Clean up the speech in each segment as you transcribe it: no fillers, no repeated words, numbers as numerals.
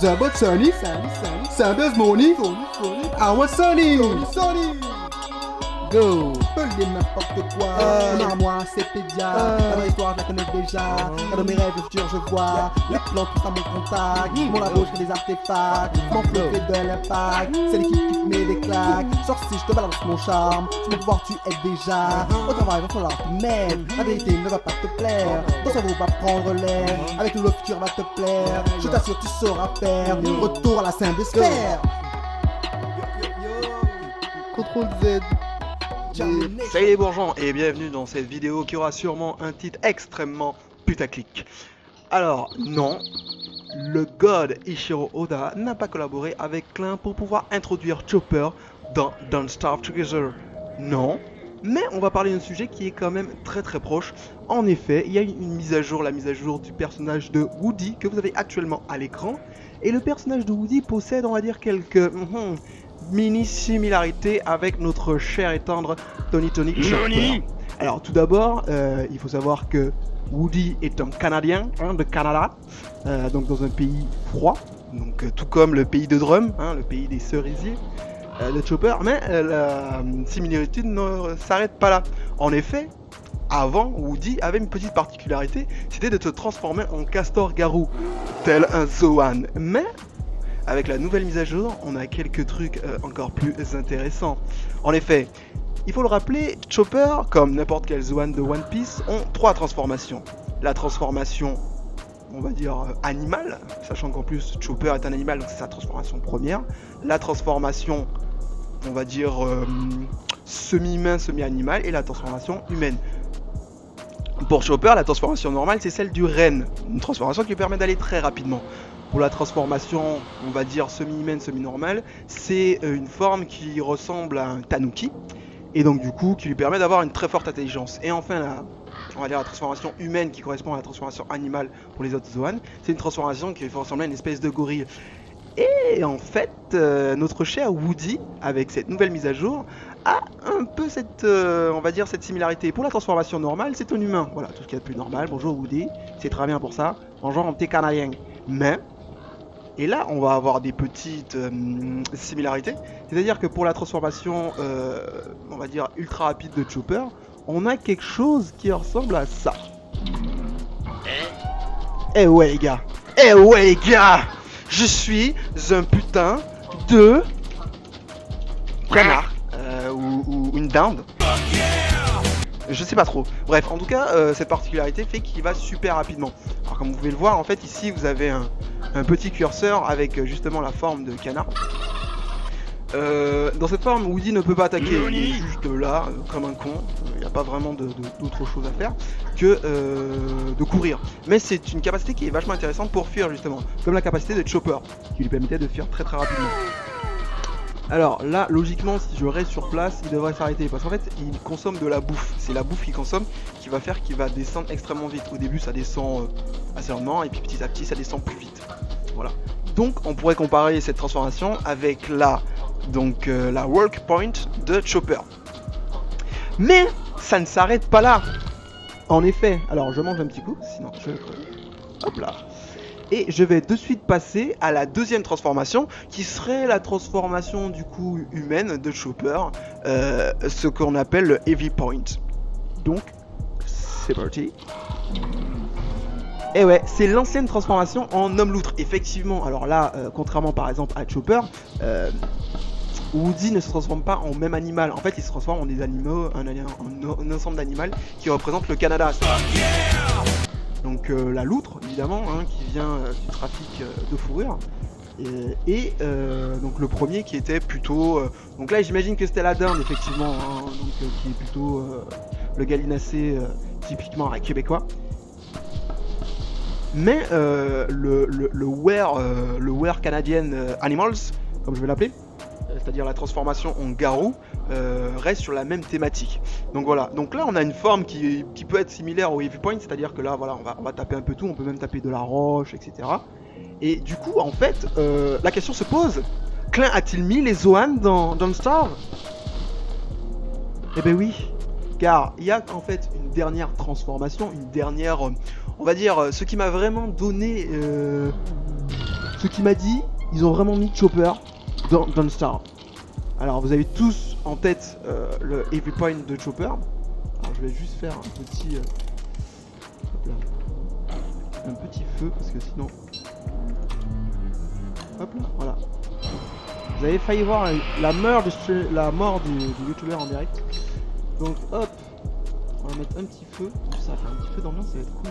Zabot Sunny, Sabbath Money, I want Sunny, Go, peux dire n'importe quoi. Mon armoire, c'est pédia. Dans l'histoire, je la connais déjà. Dans mes rêves, le futur, je vois. Les plans, tout à mon contact. Mon labo, je fais des artefacts. Mon flow fait de l'impact. C'est l'équipe qui te met des claques. Genre, si je te balance mon charme, tu peux pouvoir, tu aides déjà. Au travail, il va falloir te mettre. La vérité ne va pas te plaire. Ton cerveau va prendre l'air. Avec nous, le futur va te plaire. Je t'assure, tu sauras faire. Retour à la Saint-Sphère. Contrôle Z. Salut les bourgeons et bienvenue dans cette vidéo qui aura sûrement un titre extrêmement putaclic. Alors non, le god Eiichiro Oda n'a pas collaboré avec Klein pour pouvoir introduire Chopper dans Don't Starve Together. Non, mais on va parler d'un sujet qui est quand même très proche. En effet, il y a une mise à jour, la mise à jour du personnage de Woody que vous avez actuellement à l'écran. Et le personnage de Woody possède, on va dire, quelques mini similarités avec notre cher et tendre Tony Chopper. Alors tout d'abord, il faut savoir que Woody est un Canadien, de Canada, donc dans un pays froid, donc tout comme le pays de Drum, le pays des cerisiers de Chopper, mais la similarité ne s'arrête pas là. En effet, avant, Woody avait une petite particularité, c'était de se transformer en castor-garou, tel un Zoan. Mais avec la nouvelle mise à jour, on a quelques trucs encore plus intéressants. En effet, il faut le rappeler, Chopper, comme n'importe quel Zoan de One Piece, ont 3 transformations. La transformation, on va dire, animale, sachant qu'en plus Chopper est un animal, donc c'est sa transformation première. La transformation, on va dire, semi-humain, semi-animal, et la transformation humaine. Pour Chopper, la transformation normale, c'est celle du renne, une transformation qui lui permet d'aller très rapidement. Pour la transformation, on va dire semi-humaine, semi-normale, c'est une forme qui ressemble à un tanuki, et donc du coup, qui lui permet d'avoir une très forte intelligence. Et enfin, on va dire la transformation humaine qui correspond à la transformation animale pour les autres Zoan, c'est une transformation qui fait ressembler à une espèce de gorille. Et en fait, notre cher Woody, avec cette nouvelle mise à jour, a un peu cette, on va dire, cette similarité. Pour la transformation normale, c'est un humain. Voilà, tout ce qu'il y a de plus normal. Bonjour Woody, c'est très bien pour ça. Bonjour mon petit canadien. Mais, et là, on va avoir des petites similarités. C'est-à-dire que pour la transformation, on va dire, ultra rapide de Chopper, on a quelque chose qui ressemble à ça. Eh ouais les gars, je suis un putain de canard ou une dinde. Je sais pas trop. Bref, en tout cas, cette particularité fait qu'il va super rapidement. Alors comme vous pouvez le voir, en fait, ici vous avez un petit curseur avec justement la forme de canard. Dans cette forme, Woody ne peut pas attaquer, il est juste là, comme un con. Il n'y a pas vraiment d'autre chose à faire que de courir. Mais c'est une capacité qui est vachement intéressante pour fuir justement, comme la capacité de Chopper, qui lui permettait de fuir très rapidement. Alors là, logiquement, si je reste sur place, il devrait s'arrêter, parce qu'en fait, il consomme de la bouffe. C'est la bouffe qu'il consomme qui va faire qu'il va descendre extrêmement vite. Au début, ça descend assez lentement, et puis petit à petit, ça descend plus vite. Voilà. Donc, on pourrait comparer cette transformation avec la work point de Chopper. Mais ça ne s'arrête pas là. En effet, alors je mange un petit coup, sinon je... Hop là. Et je vais de suite passer à la deuxième transformation, qui serait la transformation du coup humaine de Chopper, ce qu'on appelle le Heavy Point. Donc, c'est parti. Et ouais, c'est l'ancienne transformation en homme loutre. Effectivement, alors là, contrairement par exemple à Chopper, Woody ne se transforme pas en même animal. En fait, il se transforme en des animaux, un ensemble d'animaux qui représente le Canada. Donc la loutre, évidemment, qui vient du trafic de fourrure. Et donc le premier qui était plutôt... donc là, j'imagine que c'était la dinde, effectivement, qui est plutôt le gallinacé typiquement québécois. Mais le Were Canadian Animals, comme je vais l'appeler, c'est-à-dire la transformation en garou, reste sur la même thématique. Donc voilà, donc là on a une forme qui peut être similaire au Heavy Point, c'est-à-dire que là voilà, on va taper un peu tout, on peut même taper de la roche, etc. Et du coup en fait, la question se pose, Klein a-t-il mis les Zoan dans Don't Starve? Eh ben oui, car il y a en fait une dernière transformation, une dernière, on va dire, ce qui m'a vraiment donné ce qui m'a dit, ils ont vraiment mis Chopper dans Dawnstar. Alors vous avez tous en tête le Every Point de Chopper. Alors je vais juste faire un petit hop là, un petit feu parce que sinon hop là, voilà. Vous avez failli voir la mort du youtubeur en direct. Donc hop, on va mettre un petit feu, ça va faire un petit feu d'ambiance, ça va être cool.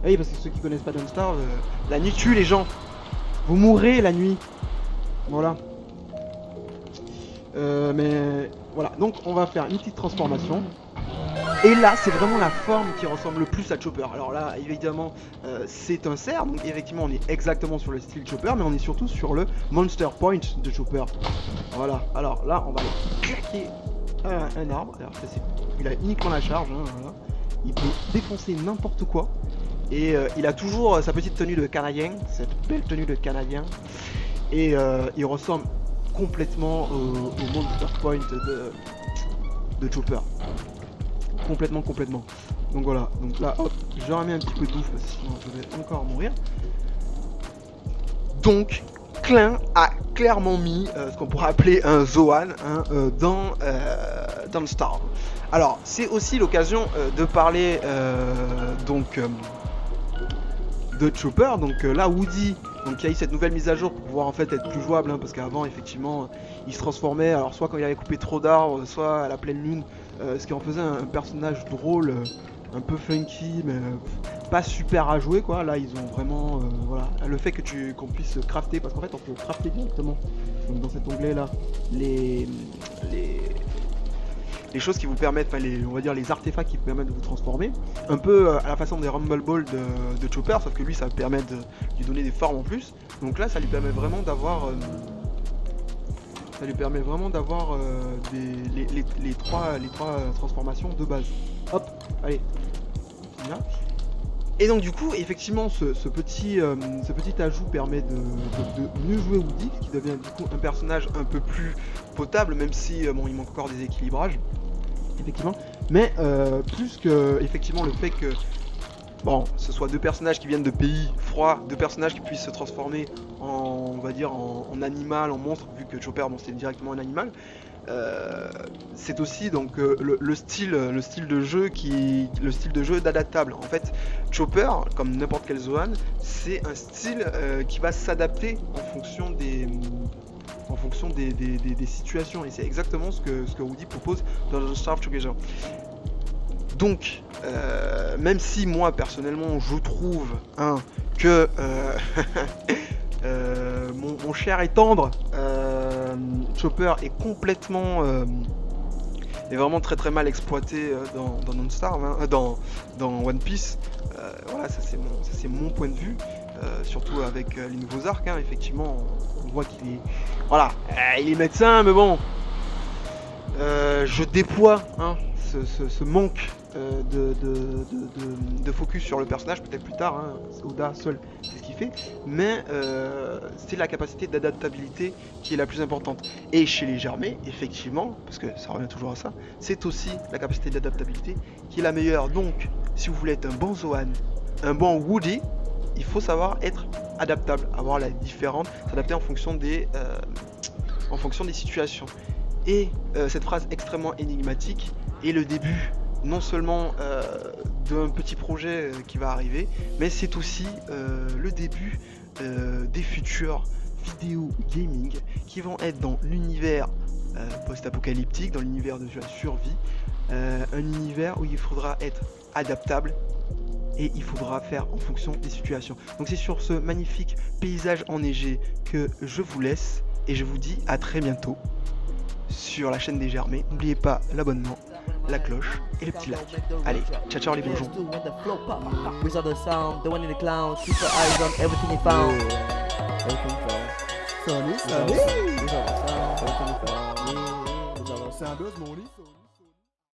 Ah oui, parce que ceux qui connaissent pas Dawnstar, la nuit tue les gens. Vous mourrez la nuit. Voilà. Mais voilà, donc on va faire une petite transformation. Et là, c'est vraiment la forme qui ressemble le plus à Chopper. Alors là, évidemment, c'est un cerf, donc effectivement, on est exactement sur le style Chopper, mais on est surtout sur le Monster Point de Chopper. Voilà, alors là, on va claquer un arbre. Alors, ça, il a uniquement la charge, hein, voilà. Il peut défoncer n'importe quoi. Et il a toujours sa petite tenue de Canadien, cette belle tenue de Canadien. Et il ressemble complètement au Monster Point de Chopper. Complètement. Donc voilà, donc là hop, je remets un petit peu de bouffe parce que sinon je vais encore mourir. Donc Klein a clairement mis ce qu'on pourrait appeler un Zoan dans Dawnstar. Alors c'est aussi l'occasion de parler de Chopper. Donc là Woody, donc il y a eu cette nouvelle mise à jour pour pouvoir en fait être plus jouable, hein, parce qu'avant effectivement il se transformait, alors soit quand il avait coupé trop d'arbres, soit à la pleine lune, ce qui en faisait un personnage drôle, un peu funky, mais pas super à jouer quoi. Là ils ont vraiment voilà, le fait que qu'on puisse crafter, parce qu'en fait on peut crafter directement donc dans cet onglet là les choses qui vous permettent, enfin on va dire les artefacts qui vous permettent de vous transformer, un peu à la façon des Rumble Balls de Chopper, sauf que lui ça permet de lui donner des formes en plus. Donc là ça lui permet vraiment d'avoir les trois transformations de base. Hop, allez. Là. Et donc du coup effectivement ce petit ajout permet de mieux jouer Woody, qui devient du coup un personnage un peu plus potable, même si bon il manque encore des équilibrages effectivement, mais plus que effectivement le fait que bon ce soit deux personnages qui viennent de pays froids, deux personnages qui puissent se transformer en, on va dire en animal, en monstre, vu que Chopper bon c'est directement un animal. C'est aussi donc le style de jeu d'adaptable. En fait, Chopper, comme n'importe quel Zoan, c'est un style qui va s'adapter en fonction des situations, et c'est exactement ce que Woody propose dans The Starve Together. Donc, même si moi personnellement je trouve que mon cher et tendre Chopper est complètement est vraiment très mal exploité dans Dawnstar, dans One Piece. Voilà, ça c'est mon point de vue, surtout avec les nouveaux arcs, hein. Effectivement on voit qu'il est, voilà, il est médecin, mais bon, je déploie ce manque de focus sur le personnage, peut-être plus tard, hein. Oda seul c'est ce qu'il fait, mais c'est la capacité d'adaptabilité qui est la plus importante. Et chez les Germais, effectivement, parce que ça revient toujours à ça, c'est aussi la capacité d'adaptabilité qui est la meilleure. Donc si vous voulez être un bon Zoan, un bon Woody, il faut savoir être adaptable, avoir la différente, s'adapter en fonction des situations. Et cette phrase extrêmement énigmatique est le début non seulement d'un petit projet qui va arriver, mais c'est aussi le début des futurs vidéo gaming qui vont être dans l'univers post-apocalyptique, dans l'univers de la survie, un univers où il faudra être adaptable et il faudra faire en fonction des situations. Donc c'est sur ce magnifique paysage enneigé que je vous laisse et je vous dis à très bientôt sur la chaîne des Germais. N'oubliez pas l'abonnement, la cloche et le petit like. Allez, ciao ciao les bourgeons. Sounders, mon lit.